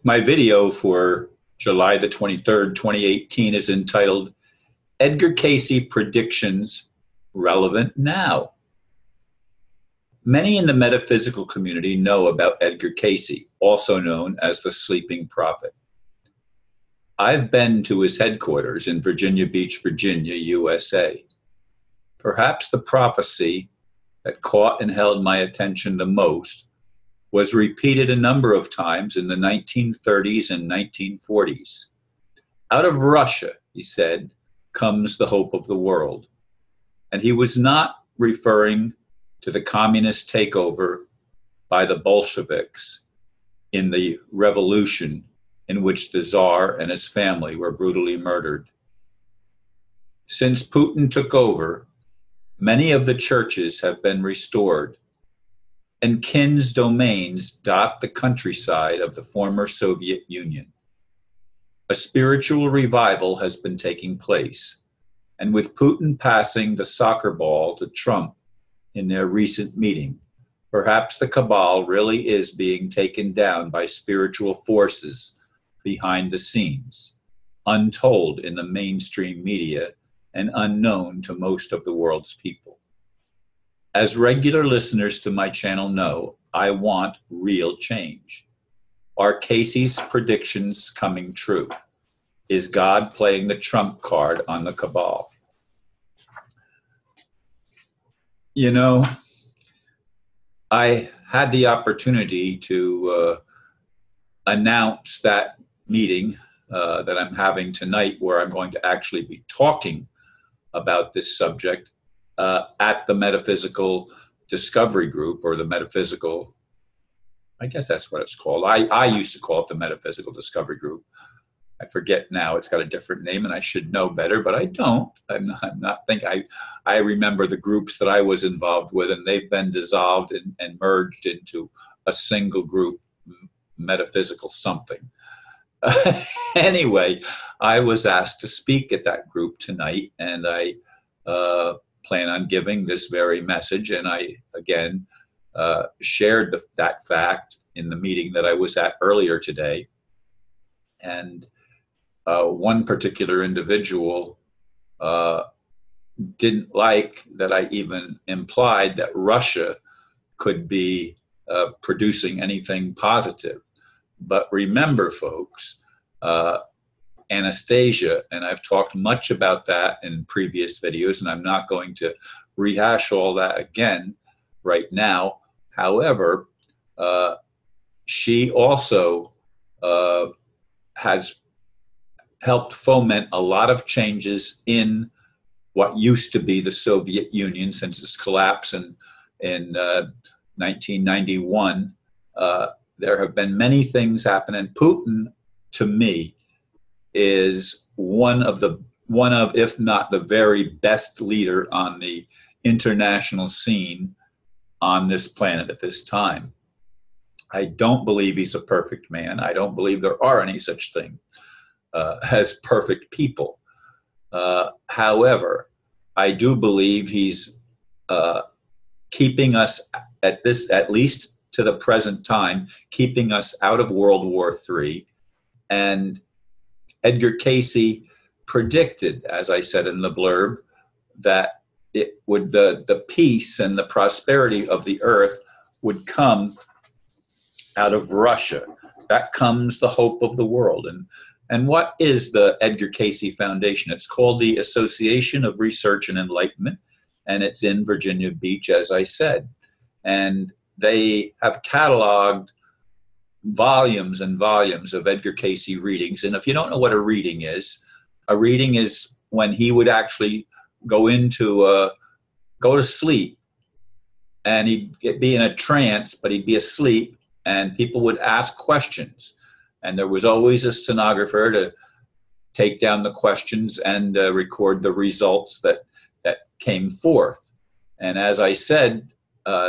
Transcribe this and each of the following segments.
My video for July the 23rd, 2018 is entitled Edgar Cayce Predictions Relevant Now. Many in the metaphysical community know about Edgar Cayce, also known as the Sleeping Prophet. I've been to his headquarters in Virginia Beach, Virginia, USA. Perhaps the prophecy that caught and held my attention the most was repeated a number of times in the 1930s and 1940s. Out of Russia, he said, comes the hope of the world. And he was not referring to the communist takeover by the Bolsheviks in the revolution in which the Tsar and his family were brutally murdered. Since Putin took over, many of the churches have been restored, and Kin's domains dot the countryside of the former Soviet Union. A spiritual revival has been taking place, and with Putin passing the soccer ball to Trump in their recent meeting, perhaps the cabal really is being taken down by spiritual forces behind the scenes, untold in the mainstream media and unknown to most of the world's people. As regular listeners to my channel know, I want real change. Are Cayce's predictions coming true? Is God playing the trump card on the cabal? You know, I had the opportunity to announce that meeting that I'm having tonight, where I'm going to actually be talking about this subject at the Metaphysical Discovery Group, or the Metaphysical, I guess that's what it's called. I used to call it the Metaphysical Discovery Group. I forget now, it's got a different name and I should know better, but I don't. I'm not think I remember the groups that I was involved with, and they've been dissolved and merged into a single group, metaphysical something. Anyway, I was asked to speak at that group tonight, and I plan on giving this very message. And I, again, shared that fact in the meeting that I was at earlier today. And one particular individual didn't like that I even implied that Russia could be producing anything positive. But remember, folks, Anastasia, and I've talked much about that in previous videos, and I'm not going to rehash all that again right now. However, she also has helped foment a lot of changes in what used to be the Soviet Union since its collapse in 1991. There have been many things happen, and Putin, to me, is one of, if not the very best leader on the international scene on this planet at this time. I don't believe he's a perfect man. I don't believe there are any such thing as perfect people. However, I do believe he's keeping us at least to the present time, keeping us out of World War III. And Edgar Cayce predicted, as I said in the blurb, that it would the peace and the prosperity of the earth would come out of Russia. That comes the hope of the world. And what is the Edgar Cayce Foundation? It's called the Association of Research and Enlightenment, and it's in Virginia Beach, as I said. And they have cataloged volumes and volumes of Edgar Cayce readings. And if you don't know what a reading is when he would actually go to sleep, and he'd be in a trance, but he'd be asleep, and people would ask questions. And there was always a stenographer to take down the questions and record the results that came forth. And as I said,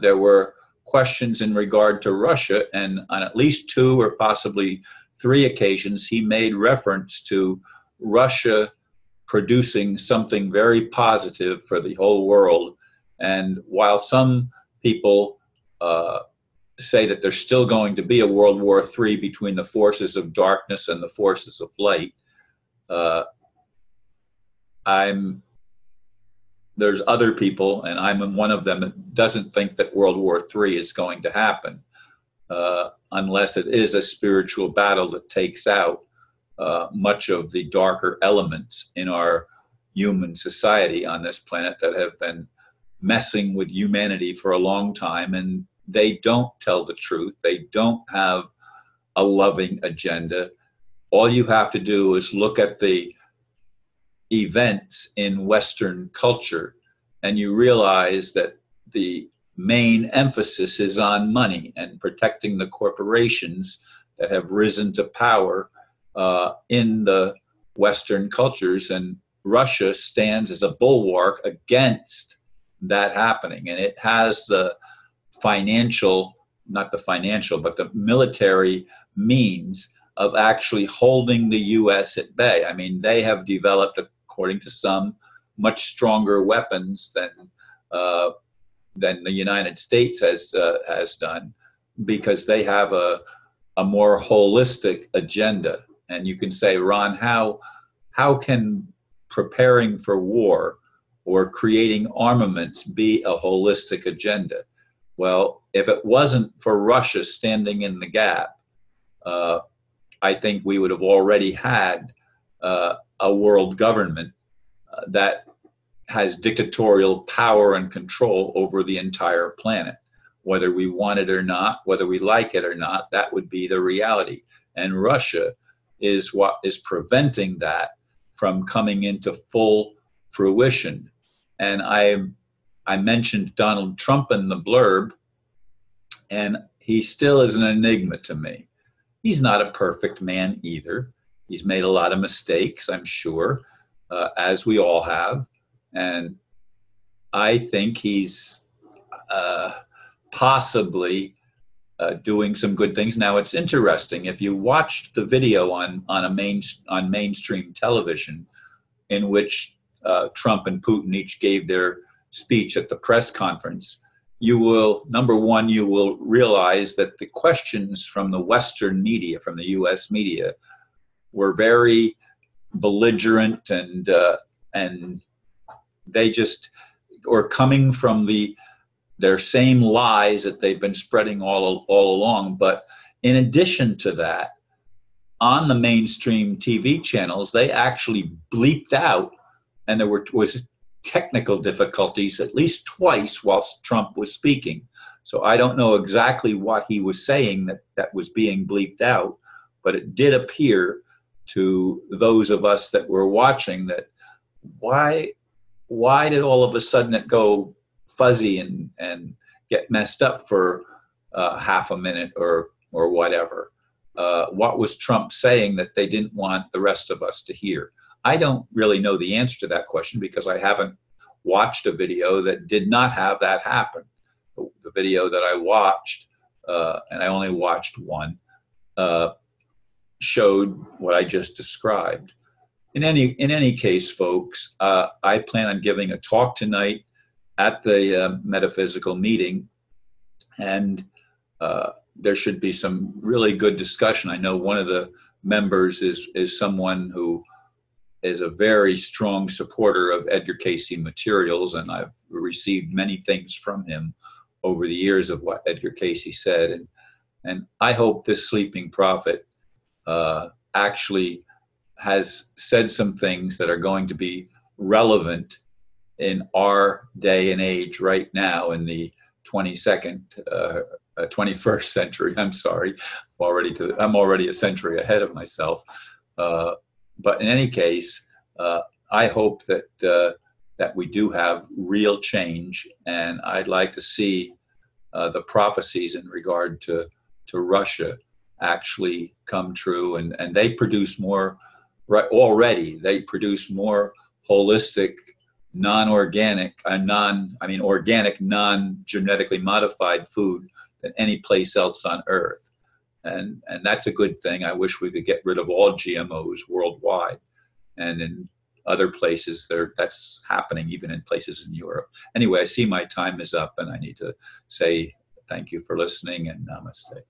there were questions in regard to Russia, and on at least 2 or possibly 3 occasions, he made reference to Russia producing something very positive for the whole world. And while some people say that there's still going to be a World War III between the forces of darkness and the forces of light. I'm There's other people, and I'm one of them, that doesn't think that World War III is going to happen unless it is a spiritual battle that takes out much of the darker elements in our human society on this planet that have been messing with humanity for a long time, and they don't tell the truth. They don't have a loving agenda. All you have to do is look at the events in Western culture, and you realize that the main emphasis is on money and protecting the corporations that have risen to power in the Western cultures. And Russia stands as a bulwark against that happening. And it has the financial, not the financial, but the military means of actually holding the U.S. at bay. I mean, they have developed, according to some, much stronger weapons than the United States has done, because they have a more holistic agenda. And you can say, Ron, how can preparing for war or creating armaments be a holistic agenda? Well, if it wasn't for Russia standing in the gap, I think we would have already had a world government that has dictatorial power and control over the entire planet. Whether we want it or not, whether we like it or not, that would be the reality. And Russia is what is preventing that from coming into full fruition. And I mentioned Donald Trump in the blurb, and he still is an enigma to me. He's not a perfect man either. He's made a lot of mistakes, I'm sure, as we all have. And I think he's possibly doing some good things. Now, it's interesting, if you watched the video on mainstream television, in which Trump and Putin each gave their speech at the press conference, you will, number one, you will realize that the questions from the Western media, from the U.S. media, were very belligerent, and they just were coming from their same lies that they've been spreading all along. But in addition to that, on the mainstream TV channels, they actually bleeped out, and there was technical difficulties at least twice whilst Trump was speaking. So I don't know exactly what he was saying that was being bleeped out, but it did appear to those of us that were watching that why did all of a sudden it go fuzzy and get messed up for half a minute or whatever? What was Trump saying that they didn't want the rest of us to hear? I don't really know the answer to that question, because I haven't watched a video that did not have that happen. The video that I watched, and I only watched one, showed what I just described. In any case, folks, I plan on giving a talk tonight at the metaphysical meeting, and there should be some really good discussion. I know one of the members is someone who is a very strong supporter of Edgar Cayce materials, and I've received many things from him over the years of what Edgar Cayce said. And I hope this sleeping prophet actually has said some things that are going to be relevant in our day and age right now, in the 21st century. I'm sorry, I'm already a century ahead of myself. But in any case, I hope that we do have real change, and I'd like to see the prophecies in regard to Russia actually come true, and they produce more. Right, already they produce more holistic, non-organic, organic, non-genetically modified food than any place else on Earth. And that's a good thing. I wish we could get rid of all GMOs worldwide. And in other places, that's happening, even in places in Europe. Anyway, I see my time is up, and I need to say Thank you for listening, and namaste.